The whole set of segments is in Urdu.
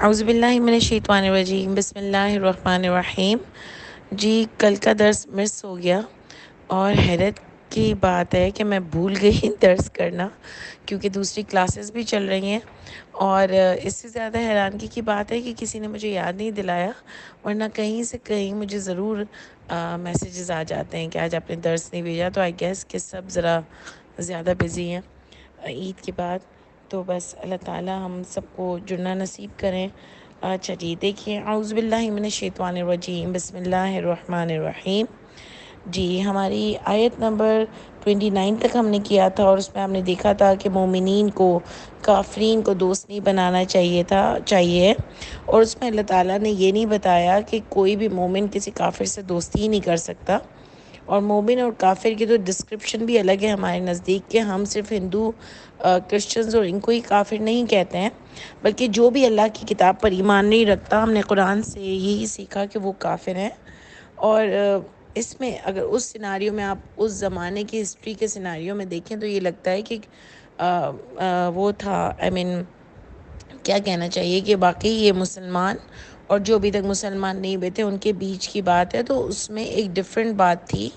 اعوذ باللہ من الشیطان الرجیم، بسم اللہ الرحمن الرحیم۔ جی کل کا درس مس ہو گیا اور حیرت کی بات ہے کہ میں بھول گئی درس کرنا، کیونکہ دوسری کلاسز بھی چل رہی ہیں، اور اس سے زیادہ حیرانگی کی بات ہے کہ کسی نے مجھے یاد نہیں دلایا، ورنہ کہیں سے کہیں مجھے ضرور میسیجز آ جاتے ہیں کہ آج آپ نے درس نہیں بھیجا۔ تو آئی گیس کہ سب ذرا زیادہ بزی ہیں عید کے بعد، تو بس اللہ تعالیٰ ہم سب کو جڑنا نصیب کریں۔ اچھا جی دیکھیے، اعوذ باللہ من الشیطان الرجیم، بسم اللہ الرحمن الرحیم۔ جی ہماری آیت نمبر 29 تک ہم نے کیا تھا، اور اس میں ہم نے دیکھا تھا کہ مومنین کو کافرین کو دوست نہیں بنانا چاہیے، اور اس میں اللہ تعالیٰ نے یہ نہیں بتایا کہ کوئی بھی مومن کسی کافر سے دوستی ہی نہیں کر سکتا، اور مومن اور کافر کی تو ڈسکرپشن بھی الگ ہے ہمارے نزدیک، کہ ہم صرف ہندو کرسچنز اور ان کو ہی کافر نہیں کہتے ہیں، بلکہ جو بھی اللہ کی کتاب پر ایمان نہیں رکھتا، ہم نے قرآن سے یہی سیکھا کہ وہ کافر ہیں۔ اور اس میں اگر اس سیناریو میں آپ اس زمانے کی ہسٹری کے سیناریو میں دیکھیں تو یہ لگتا ہے کہ وہ تھا کیا کہنا چاہیے کہ باقی یہ مسلمان اور جو ابھی تک مسلمان نہیں ہوئے تھے ان کے بیچ کی بات ہے، تو اس میں ایک ڈیفرنٹ بات تھی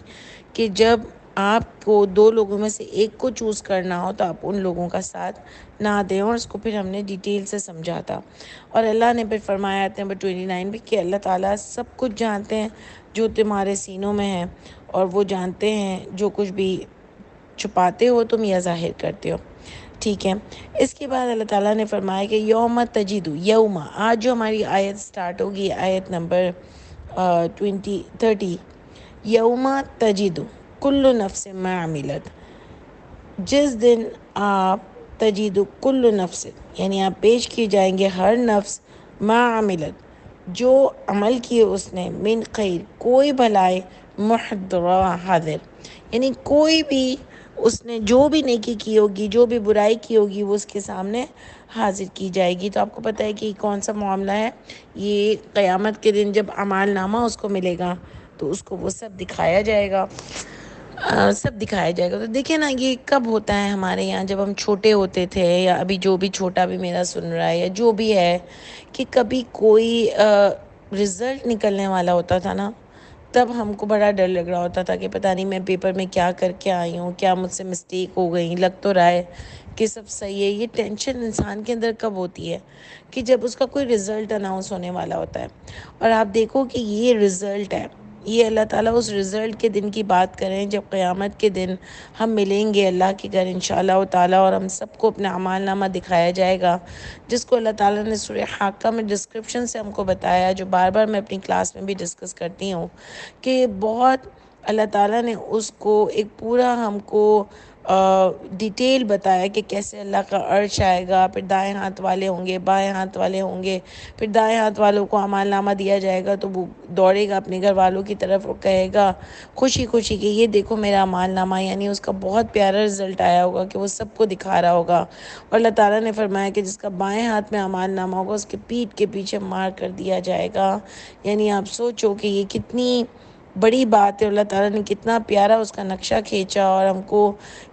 کہ جب آپ کو دو لوگوں میں سے ایک کو چوز کرنا ہو تو آپ ان لوگوں کا ساتھ نہ دیں، اور اس کو پھر ہم نے ڈیٹیل سے سمجھا تھا۔ اور اللہ نے پھر فرمایا آیت نمبر 29 بھی کہ اللہ تعالیٰ سب کچھ جانتے ہیں جو تمہارے سینوں میں ہے، اور وہ جانتے ہیں جو کچھ بھی چھپاتے ہو تم یا ظاہر کرتے ہو۔ ٹھیک ہے، اس کے بعد اللہ تعالیٰ نے فرمایا کہ یوم تجدو، یوم، آج جو ہماری آیت سٹارٹ ہوگی، آیت نمبر 30، یوم تجدو کل نفس ما عملت، جس دن آپ تجید کل نفس، یعنی آپ پیش کی جائیں گے ہر نفس، ما عملت، جو عمل کیے اس نے، من خیر، کوئی بھلائی، محضرہ، حاضر، یعنی کوئی بھی اس نے جو بھی نیکی کی ہوگی، جو بھی برائی کی ہوگی، وہ اس کے سامنے حاضر کی جائے گی۔ تو آپ کو پتہ ہے کہ کون سا معاملہ ہے یہ؟ قیامت کے دن جب اعمال نامہ اس کو ملے گا تو اس کو وہ سب دکھایا جائے گا، تو دیکھیں نا، یہ کب ہوتا ہے ہمارے یہاں؟ جب ہم چھوٹے ہوتے تھے، یا ابھی جو بھی چھوٹا بھی میرا سن رہا ہے یا جو بھی ہے، کہ کبھی کوئی رزلٹ نکلنے والا ہوتا تھا نا، تب ہم کو بڑا ڈر لگ رہا ہوتا تھا کہ پتہ نہیں میں پیپر میں کیا کر کے آئی ہوں، کیا مجھ سے مسٹیک ہو گئی، لگ تو رہا ہے کہ سب صحیح ہے۔ یہ ٹینشن انسان کے اندر کب ہوتی ہے؟ کہ جب اس کا کوئی رزلٹ اناؤنس ہونے والا ہوتا ہے، اور آپ دیکھو کہ یہ رزلٹ ہے، یہ اللہ تعالیٰ اس رزلٹ کے دن کی بات کریں جب قیامت کے دن ہم ملیں گے اللہ کے گھر انشاءاللہ تعالیٰ، اور ہم سب کو اپنا اعمال نامہ دکھایا جائے گا، جس کو اللہ تعالیٰ نے سورہ حاقہ میں ڈسکرپشن سے ہم کو بتایا، جو بار بار میں اپنی کلاس میں بھی ڈسکس کرتی ہوں، کہ بہت اللہ تعالیٰ نے اس کو ایک پورا ہم کو ڈیٹیل بتایا کہ کیسے اللہ کا عرش آئے گا، پھر دائیں ہاتھ والے ہوں گے، بائیں ہاتھ والے ہوں گے، پھر دائیں ہاتھ والوں کو اعمال نامہ دیا جائے گا تو وہ دوڑے گا اپنے گھر والوں کی طرف اور کہے گا خوشی خوشی کہ یہ دیکھو میرا اعمال نامہ، یعنی اس کا بہت پیارا رزلٹ آیا ہوگا کہ وہ سب کو دکھا رہا ہوگا۔ اور اللہ تعالیٰ نے فرمایا کہ جس کا بائیں ہاتھ میں اعمال نامہ ہوگا اس کے پیٹھ کے پیچھے مار کر دیا جائے گا۔ یعنی آپ سوچو کہ یہ کتنی بڑی بات ہے، اللہ تعالیٰ نے کتنا پیارا اس کا نقشہ کھینچا، اور ہم کو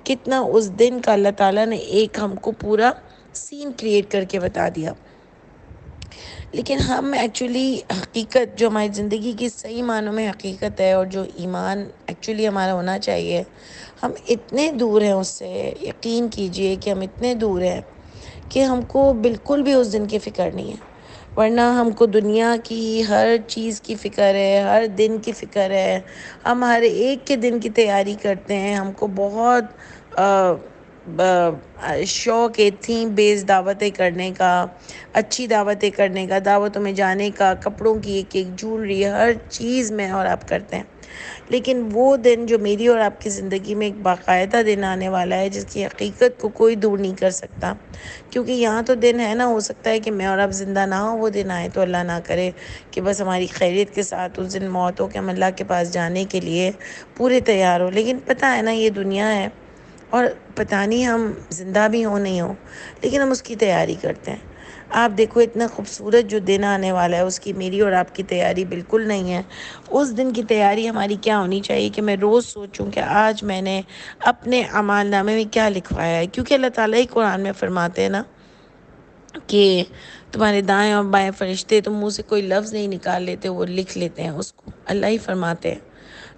کتنا اس دن کا اللہ تعالیٰ نے ایک ہم کو پورا سین کریٹ کر کے بتا دیا۔ لیکن ہم ایکچولی حقیقت جو ہماری زندگی کی صحیح معنوں میں حقیقت ہے، اور جو ایمان ایکچولی ہمارا ہونا چاہیے، ہم اتنے دور ہیں اس سے، یقین کیجئے کہ ہم اتنے دور ہیں کہ ہم کو بالکل بھی اس دن کی فکر نہیں ہے، ورنہ ہم کو دنیا کی ہر چیز کی فکر ہے، ہر دن کی فکر ہے، ہم ہر ایک کے دن کی تیاری کرتے ہیں، ہم کو بہت شوق ہے تھیم بیس دعوتیں کرنے کا، اچھی دعوتیں کرنے کا، دعوتوں میں جانے کا، کپڑوں کی ایک ایک جولری، ہر چیز میں اور آپ کرتے ہیں۔ لیکن وہ دن جو میری اور آپ کی زندگی میں ایک باقاعدہ دن آنے والا ہے، جس کی حقیقت کو کوئی دور نہیں کر سکتا، کیونکہ یہاں تو دن ہے نا، ہو سکتا ہے کہ میں اور آپ زندہ نہ ہوں، وہ دن آئے تو اللہ نہ کرے کہ بس ہماری خیریت کے ساتھ اس دن موت ہو کہ ہم اللہ کے پاس جانے کے لیے پورے تیار ہو۔ لیکن پتہ ہے نا، یہ دنیا ہے، اور پتہ نہیں ہم زندہ بھی ہوں نہیں ہوں، لیکن ہم اس کی تیاری کرتے ہیں۔ آپ دیکھو اتنا خوبصورت جو دن آنے والا ہے، اس کی میری اور آپ کی تیاری بالکل نہیں ہے۔ اس دن کی تیاری ہماری کیا ہونی چاہیے کہ میں روز سوچوں کہ آج میں نے اپنے اعمال نامے میں کیا لکھوایا ہے، کیونکہ اللہ تعالیٰ ہی قرآن میں فرماتے ہیں نا کہ تمہارے دائیں اور بائیں فرشتے تم منہ سے کوئی لفظ نہیں نکال لیتے، وہ لکھ لیتے ہیں اس کو، اللہ ہی فرماتے ہیں۔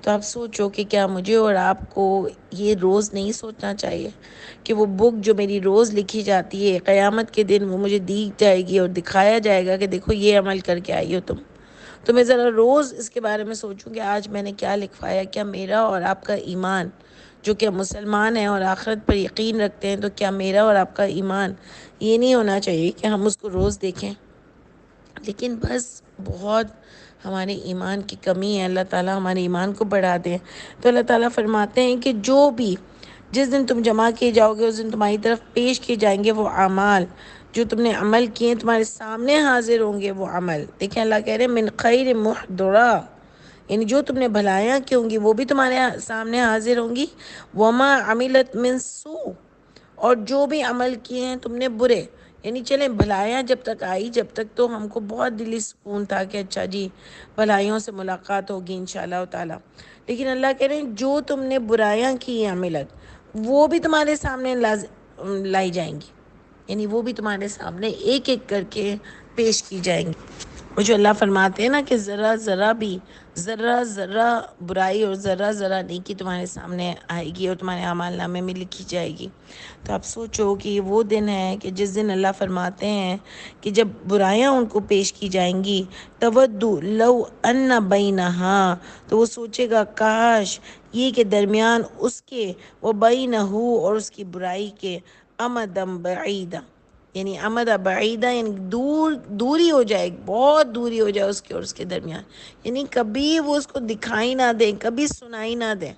تو آپ سوچو کہ کیا مجھے اور آپ کو یہ روز نہیں سوچنا چاہیے کہ وہ بک جو میری روز لکھی جاتی ہے، قیامت کے دن وہ مجھے دی جائے گی اور دکھایا جائے گا کہ دیکھو یہ عمل کر کے آئی ہو تم۔ تو میں ذرا روز اس کے بارے میں سوچوں کہ آج میں نے کیا لکھوایا، کیا میرا اور آپ کا ایمان جو کہ مسلمان ہیں اور آخرت پر یقین رکھتے ہیں، تو کیا میرا اور آپ کا ایمان یہ نہیں ہونا چاہیے کہ ہم اس کو روز دیکھیں؟ لیکن بس بہت ہمارے ایمان کی کمی ہے، اللہ تعالیٰ ہمارے ایمان کو بڑھا دیں۔ تو اللہ تعالیٰ فرماتے ہیں کہ جو بھی جس دن تم جمع کیے جاؤ گے اس دن تمہاری طرف پیش کیے جائیں گے وہ اعمال جو تم نے عمل کیے ہیں، تمہارے سامنے حاضر ہوں گے وہ عمل۔ دیکھیں اللہ کہہ رہے ہیں من خیر محضرہ، یعنی جو تم نے بھلائیاں کی ہوں گی وہ بھی تمہارے سامنے حاضر ہوں گی، وما عملت من سوء، اور جو بھی عمل کیے ہیں تم نے برے، یعنی چلیں بھلائیاں جب تک آئی جب تک تو ہم کو بہت دلی سکون تھا کہ اچھا جی بھلائیوں سے ملاقات ہوگی انشاءاللہ تعالیٰ، لیکن اللہ کہہ رہے ہیں جو تم نے برائیاں کی ہیں عملت وہ بھی تمہارے سامنے لائی جائیں گی، یعنی وہ بھی تمہارے سامنے ایک ایک کر کے پیش کی جائیں گی۔ وہ جو اللہ فرماتے ہیں نا کہ ذرا ذرا بھی ذرا ذرا برائی اور ذرا ذرا نیکی تمہارے سامنے آئے گی اور تمہارے اعمال نامے میں لکھی جائے گی۔ تو آپ سوچو کہ یہ وہ دن ہے کہ جس دن اللہ فرماتے ہیں کہ جب برائیاں ان کو پیش کی جائیں گی، تودو لو ان بینہا، تو وہ سوچے گا کاش یہ کہ درمیان اس کے وہ بینہ اور اس کی برائی کے امدم بعیدہ، یعنی امد بعیدہ یعنی دوری ہو جائے، بہت دوری ہو جائے اس کے اور اس کے درمیان، یعنی کبھی وہ اس کو دکھائی نہ دیں، کبھی سنائی نہ دیں،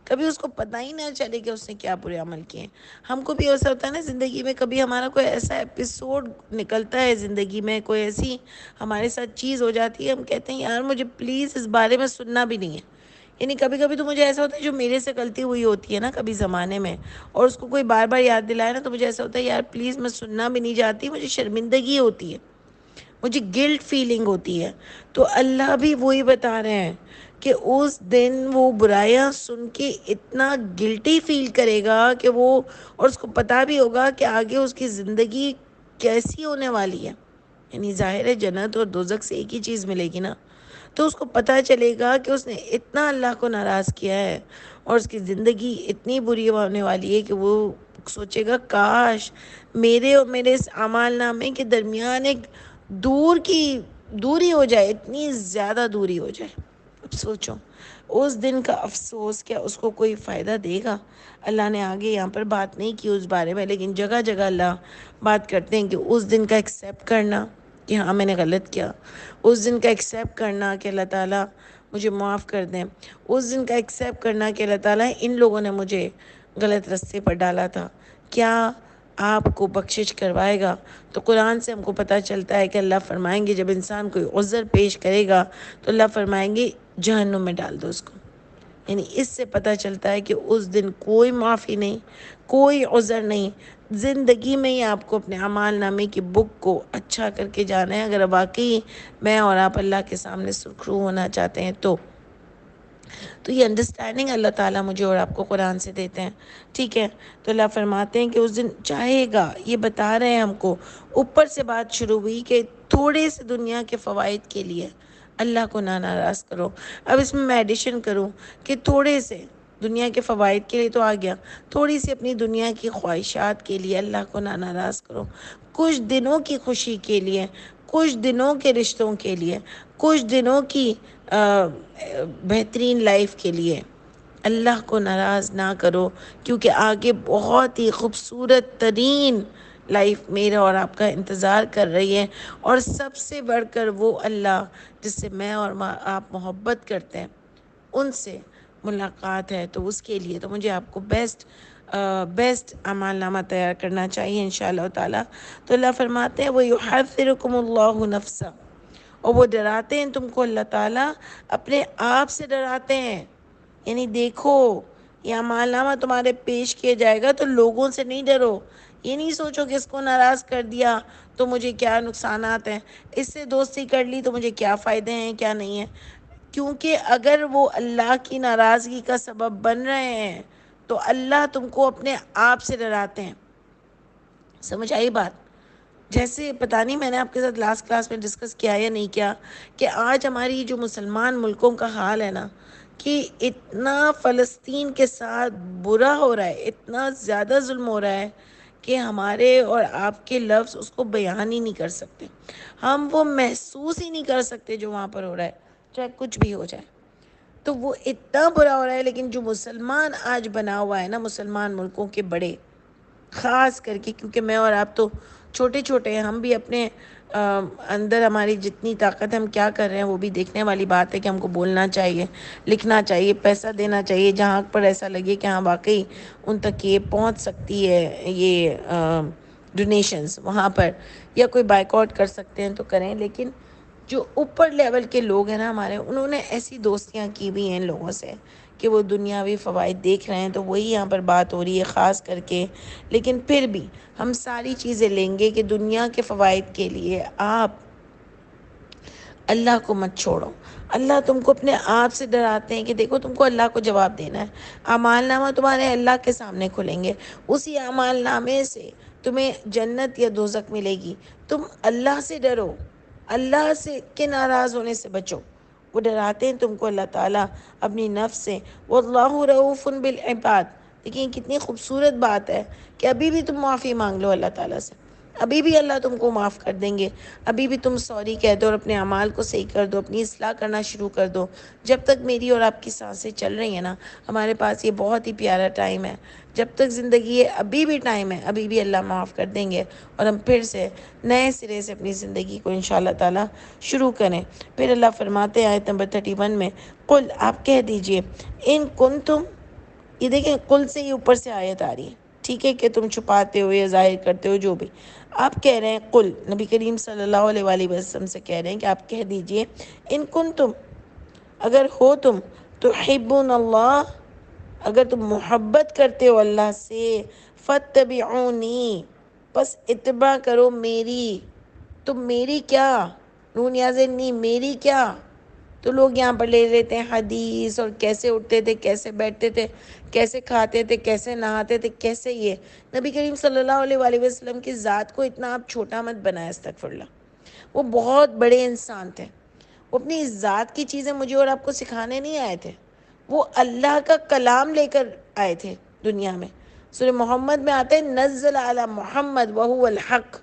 کبھی اس کو پتہ ہی نہ چلے کہ اس نے کیا برے عمل کیے ہیں۔ ہم کو بھی ایسا ہوتا ہے نا زندگی میں، کبھی ہمارا کوئی ایسا ایپیسوڈ نکلتا ہے زندگی میں، کوئی ایسی ہمارے ساتھ چیز ہو جاتی ہے، ہم کہتے ہیں یار مجھے پلیز اس بارے میں سننا بھی نہیں ہے۔ یعنی کبھی کبھی تو مجھے ایسا ہوتا ہے جو میرے سے غلطی ہوئی ہوتی ہے نا کبھی زمانے میں، اور اس کو کوئی بار بار یاد دلائے نا، تو مجھے ایسا ہوتا ہے یار پلیز میں سننا بھی نہیں چاہتی، مجھے شرمندگی ہوتی ہے، مجھے گلٹ فیلنگ ہوتی ہے۔ تو اللہ بھی وہی بتا رہے ہیں کہ اس دن وہ برائیاں سن کے اتنا گلٹی فیل کرے گا کہ وہ، اور اس کو پتہ بھی ہوگا کہ آگے اس کی زندگی کیسی ہونے والی ہے، یعنی ظاہر ہے جنت اور دوزخ سے ایک ہی چیز ملے گی نا، تو اس کو پتہ چلے گا کہ اس نے اتنا اللہ کو ناراض کیا ہے اور اس کی زندگی اتنی بری ہونے والی ہے کہ وہ سوچے گا کاش میرے اور میرے اس اعمال نامے کے درمیان ایک دوری ہو جائے، اتنی زیادہ دوری ہو جائے۔ اب سوچو اس دن کا افسوس کیا اس کو کوئی فائدہ دے گا؟ اللہ نے آگے یہاں پر بات نہیں کی اس بارے میں، لیکن جگہ جگہ اللہ بات کرتے ہیں کہ اس دن کا ایکسیپٹ کرنا کہ ہاں میں نے غلط کیا، اس دن کا ایکسیپٹ کرنا کہ اللہ تعالیٰ مجھے معاف کر دیں، اس دن کا ایکسیپٹ کرنا کہ اللہ تعالیٰ ان لوگوں نے مجھے غلط رستے پر ڈالا تھا، کیا آپ کو بخشش کروائے گا؟ تو قرآن سے ہم کو پتہ چلتا ہے کہ اللہ فرمائیں گے جب انسان کوئی عذر پیش کرے گا تو اللہ فرمائیں گے جہنم میں ڈال دو اس کو، یعنی اس سے پتہ چلتا ہے کہ اس دن کوئی معافی نہیں، کوئی عذر نہیں، زندگی میں ہی آپ کو اپنے اعمال نامے کی بک کو اچھا کر کے جانا ہے اگر واقعی میں اور آپ اللہ کے سامنے سرخرو ہونا چاہتے ہیں تو یہ انڈرسٹینڈنگ اللہ تعالیٰ مجھے اور آپ کو قرآن سے دیتے ہیں، ٹھیک ہے؟ تو اللہ فرماتے ہیں کہ اس دن چاہے گا، یہ بتا رہے ہیں ہم کو، اوپر سے بات شروع ہوئی کہ تھوڑے سے دنیا کے فوائد کے لیے اللہ کو نہ ناراض کرو۔ اب اس میں ایڈیشن کروں کہ تھوڑے سے دنیا کے فوائد کے لیے تو آ گیا، تھوڑی سی اپنی دنیا کی خواہشات کے لیے اللہ کو نہ ناراض کرو، کچھ دنوں کی خوشی کے لیے، کچھ دنوں کے رشتوں کے لیے، کچھ دنوں کی بہترین لائف کے لیے اللہ کو ناراض نہ کرو، کیونکہ آگے بہت ہی خوبصورت ترین لائف میرا اور آپ کا انتظار کر رہی ہے، اور سب سے بڑھ کر وہ اللہ جس سے میں اور آپ محبت کرتے ہیں ان سے ملاقات ہے، تو اس کے لیے تو مجھے آپ کو بیسٹ اعمال نامہ تیار کرنا چاہیے انشاءاللہ تعالیٰ۔ تو اللہ فرماتے ہیں وَيُحَذِّرُكُمُ اللَّهُ نَفْسَهُ، اور وہ ڈراتے ہیں تم کو، اللہ تعالیٰ اپنے آپ سے ڈراتے ہیں، یعنی دیکھو یہ اعمال نامہ تمہارے پیش کیا جائے گا تو لوگوں سے نہیں ڈرو، یہ نہیں سوچو کہ اس کو ناراض کر دیا تو مجھے کیا نقصانات ہیں، اس سے دوستی کر لی تو مجھے کیا فائدے ہیں کیا نہیں ہیں، کیونکہ اگر وہ اللہ کی ناراضگی کا سبب بن رہے ہیں تو اللہ تم کو اپنے آپ سے ڈراتے ہیں۔ سمجھ آئی بات؟ جیسے پتہ نہیں میں نے آپ کے ساتھ لاسٹ کلاس میں ڈسکس کیا یا نہیں کیا کہ آج ہماری جو مسلمان ملکوں کا حال ہے نا، کہ اتنا فلسطین کے ساتھ برا ہو رہا ہے، اتنا زیادہ ظلم ہو رہا ہے کہ ہمارے اور آپ کے لفظ اس کو بیان ہی نہیں کر سکتے، ہم وہ محسوس ہی نہیں کر سکتے جو وہاں پر ہو رہا ہے، چاہے کچھ بھی ہو جائے۔ تو وہ اتنا برا ہو رہا ہے، لیکن جو مسلمان آج بنا ہوا ہے نا، مسلمان ملکوں کے بڑے خاص کر کے، کیونکہ میں اور آپ تو چھوٹے چھوٹے ہیں، ہم بھی اپنے اندر ہماری جتنی طاقت ہے ہم کیا کر رہے ہیں وہ بھی دیکھنے والی بات ہے کہ ہم کو بولنا چاہیے، لکھنا چاہیے، پیسہ دینا چاہیے جہاں پر ایسا لگے کہ ہاں واقعی ان تک یہ پہنچ سکتی ہے یہ ڈونیشنز وہاں پر، یا کوئی بائیک آؤٹ کر سکتے ہیں تو کریں۔ لیکن جو اوپر لیول کے لوگ ہیں نا ہمارے، انہوں نے ایسی دوستیاں کی بھی ہیں ان لوگوں سے کہ وہ دنیاوی فوائد دیکھ رہے ہیں، تو وہی یہاں پر بات ہو رہی ہے خاص کر کے۔ لیکن پھر بھی ہم ساری چیزیں لیں گے کہ دنیا کے فوائد کے لیے آپ اللہ کو مت چھوڑو۔ اللہ تم کو اپنے آپ سے ڈراتے ہیں کہ دیکھو تم کو اللہ کو جواب دینا ہے، اعمال نامہ تمہارے اللہ کے سامنے کھلیں گے، اسی اعمال نامے سے تمہیں جنت یا دوزخ ملے گی۔ تم اللہ سے ڈرو، اللہ سے کے ناراض ہونے سے بچو۔ وہ ڈراتے ہیں تم کو اللہ تعالیٰ اپنی نفس سے، واللہ رؤوف بالعباد۔ دیکھیں کتنی خوبصورت بات ہے کہ ابھی بھی تم معافی مانگ لو اللہ تعالیٰ سے، ابھی بھی اللہ تم کو معاف کر دیں گے، ابھی بھی تم سوری کہہ دو اور اپنے اعمال کو صحیح کر دو، اپنی اصلاح کرنا شروع کر دو۔ جب تک میری اور آپ کی سانسیں چل رہی ہیں نا، ہمارے پاس یہ بہت ہی پیارا ٹائم ہے، جب تک زندگی ہے ابھی بھی ٹائم ہے، ابھی بھی اللہ معاف کر دیں گے اور ہم پھر سے نئے سرے سے اپنی زندگی کو انشاءاللہ تعالیٰ شروع کریں۔ پھر اللہ فرماتے ہیں آیت نمبر 31 میں، قل آپ کہہ دیجئے، ان کنتم، یہ دیکھیں قل سے ہی اوپر سے آیت آ رہی ہے، ٹھیک ہے، کہ تم چھپاتے ہو یا ظاہر کرتے ہو جو بھی، آپ کہہ رہے ہیں قل، نبی کریم صلی اللہ علیہ وآلہ وسلم سے کہہ رہے ہیں کہ آپ کہہ دیجئے، ان کنتم، اگر ہو تم تحبون اللہ، اگر تم محبت کرتے ہو اللہ سے، فاتبعونی، بس اتباع کرو میری۔ تو میری کیا؟ نون یازر نہیں، میری کیا؟ تو لوگ یہاں پر لے لیتے ہیں حدیث اور کیسے اٹھتے تھے، کیسے بیٹھتے تھے، کیسے کھاتے تھے، کیسے نہاتے تھے، کیسے یہ نبی کریم صلی اللہ علیہ وآلہ وسلم کی ذات کو اتنا آپ چھوٹا مت بنائیں، استغفر اللہ، وہ بہت بڑے انسان تھے، وہ اپنی ذات کی چیزیں مجھے اور آپ کو سکھانے نہیں آئے تھے، وہ اللہ کا کلام لے کر آئے تھے دنیا میں۔ سورہ محمد میں آتے ہیں نزل علی محمد وہو الحق،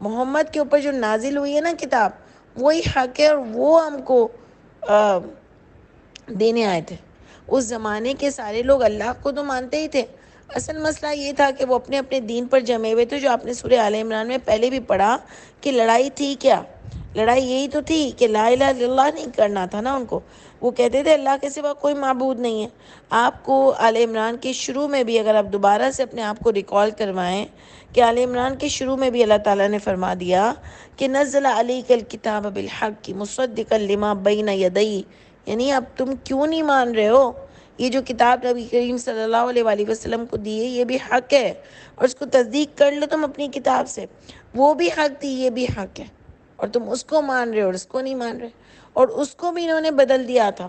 محمد کے اوپر جو نازل ہوئی ہے نا کتاب، وہی حق ہے اور وہ ہم کو دینے آئے تھے۔ اس زمانے کے سارے لوگ اللہ کو تو مانتے ہی تھے، اصل مسئلہ یہ تھا کہ وہ اپنے اپنے دین پر جمے ہوئے تھے، جو آپ نے سورہ آل عمران میں پہلے بھی پڑھا کہ لڑائی تھی کیا؟ لڑائی یہی تو تھی کہ لا الہ الا اللہ نہیں کرنا تھا نا ان کو، وہ کہتے تھے اللہ کے سوا کوئی معبود نہیں ہے۔ آپ کو آل عمران کے شروع میں بھی اگر آپ دوبارہ سے اپنے آپ کو ریکال کروائیں کہ آل عمران کے شروع میں بھی اللہ تعالیٰ نے فرما دیا کہ نزل علیک الکتاب بالحق مصدقا لما بین یدیہ، یعنی اب تم کیوں نہیں مان رہے ہو؟ یہ جو کتاب نبی کریم صلی اللہ علیہ وآلہ وسلم کو دی ہے یہ بھی حق ہے، اور اس کو تصدیق کر لو تم اپنی کتاب سے، وہ بھی حق تھی یہ بھی حق ہے، اور تم اس کو مان رہے ہو اور اس کو نہیں مان رہے، اور اس کو بھی انہوں نے بدل دیا تھا،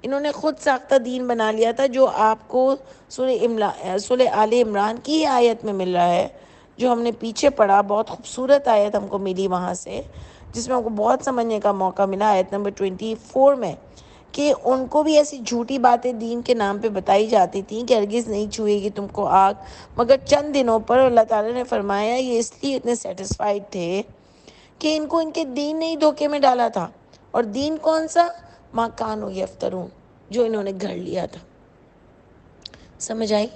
انہوں نے خود ساختہ دین بنا لیا تھا، جو آپ کو سورہ آل عمران کی آیت میں مل رہا ہے، جو ہم نے پیچھے پڑھا، بہت خوبصورت آیت ہم کو ملی وہاں سے، جس میں ہم کو بہت سمجھنے کا موقع ملا، آیت نمبر 24 میں، کہ ان کو بھی ایسی جھوٹی باتیں دین کے نام پہ بتائی جاتی تھیں کہ ہرگز نہیں چھوئے گی تم کو آگ، مگر چند دنوں پر اللہ تعالیٰ نے فرمایا یہ اس لیے اتنے سیٹسفائیڈ تھے کہ ان کو ان کے دین نے ہی دھوکے میں ڈالا تھا، اور دین کون سا؟ ما کانوا یفترون، جو انہوں نے گھڑ لیا تھا۔ سمجھ آئی؟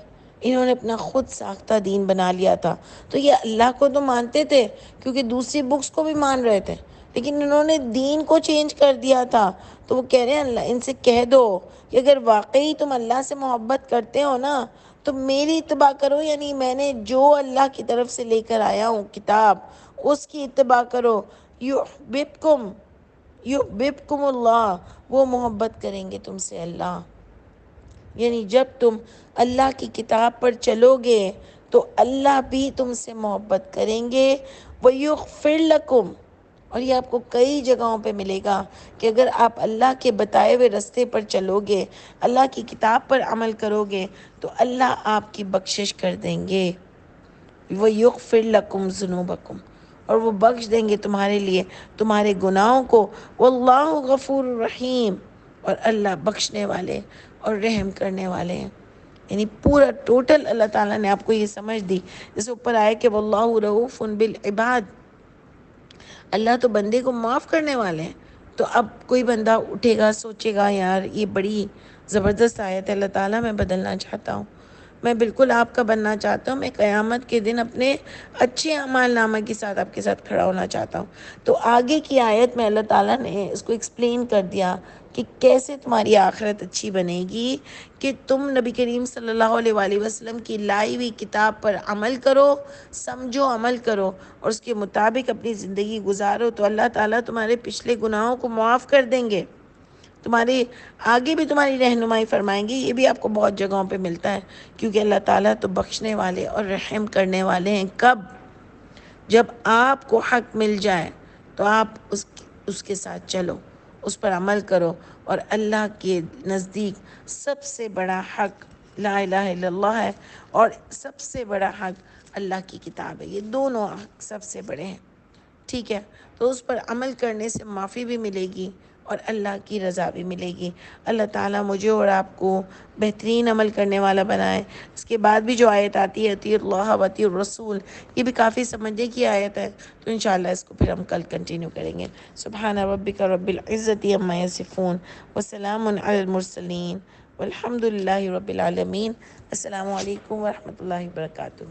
انہوں نے اپنا خود ساختہ دین بنا لیا تھا۔ تو یہ اللہ کو تو مانتے تھے کیونکہ دوسری بکس کو بھی مان رہے تھے، لیکن انہوں نے دین کو چینج کر دیا تھا۔ تو وہ کہہ رہے ہیں اللہ ان سے کہہ دو کہ اگر واقعی تم اللہ سے محبت کرتے ہو نا تو میری اتباع کرو، یعنی میں نے جو اللہ کی طرف سے لے کر آیا ہوں کتاب، اس کی اتباع کرو۔ یحببکم اللہ، وہ محبت کریں گے تم سے اللہ، یعنی جب تم اللہ کی کتاب پر چلو گے تو اللہ بھی تم سے محبت کریں گے۔ وَيُغْفِرْ لَكُمْ، اور یہ آپ کو کئی جگہوں پہ ملے گا کہ اگر آپ اللہ کے بتائے ہوئے رستے پر چلو گے، اللہ کی کتاب پر عمل کرو گے تو اللہ آپ کی بخشش کر دیں گے۔ وَيُغْفِرْ لَكُمْ ذُنُوبَكُمْ، اور وہ بخش دیں گے تمہارے لیے تمہارے گناہوں کو۔ واللہ غفور رحیم، اور اللہ بخشنے والے اور رحم کرنے والے ہیں۔ یعنی پورا ٹوٹل اللہ تعالیٰ نے آپ کو یہ سمجھ دی، جیسے اوپر آئے کہ واللہ رؤوف بالعباد، اللہ تو بندے کو معاف کرنے والے ہیں۔ تو اب کوئی بندہ اٹھے گا سوچے گا یار یہ بڑی زبردست آیت ہے، اللہ تعالیٰ میں بدلنا چاہتا ہوں، میں بالکل آپ کا بننا چاہتا ہوں، میں قیامت کے دن اپنے اچھے اعمال نامہ کے ساتھ آپ کے ساتھ کھڑا ہونا چاہتا ہوں۔ تو آگے کی آیت میں اللہ تعالیٰ نے اس کو ایکسپلین کر دیا کہ کیسے تمہاری آخرت اچھی بنے گی، کہ تم نبی کریم صلی اللہ علیہ وآلہ وسلم کی لائی ہوئی کتاب پر عمل کرو، سمجھو، عمل کرو اور اس کے مطابق اپنی زندگی گزارو، تو اللہ تعالیٰ تمہارے پچھلے گناہوں کو معاف کر دیں گے، تمہارے آگے بھی تمہاری رہنمائی فرمائیں گے۔ یہ بھی آپ کو بہت جگہوں پہ ملتا ہے، کیونکہ اللہ تعالیٰ تو بخشنے والے اور رحم کرنے والے ہیں۔ کب؟ جب آپ کو حق مل جائے تو آپ اس کے ساتھ چلو، اس پر عمل کرو، اور اللہ کے نزدیک سب سے بڑا حق لا الہ الا اللہ ہے، اور سب سے بڑا حق اللہ کی کتاب ہے۔ یہ دونوں حق سب سے بڑے ہیں، ٹھیک ہے؟ تو اس پر عمل کرنے سے معافی بھی ملے گی اور اللہ کی رضا بھی ملے گی۔ اللہ تعالیٰ مجھے اور آپ کو بہترین عمل کرنے والا بنائے۔ اس کے بعد بھی جو آیت آتی ہے اطیعوا اللہ و اطیعوا الرسول، یہ بھی کافی سمجھنے کی آیت ہے، تو انشاءاللہ اس کو پھر ہم کل کنٹینیو کریں گے۔ سبحان ربک رب العزت عما یصفون وسلام علی المرسلین والحمد للہ رب العالمین۔ السلام علیکم ورحمۃ اللہ وبرکاتہ۔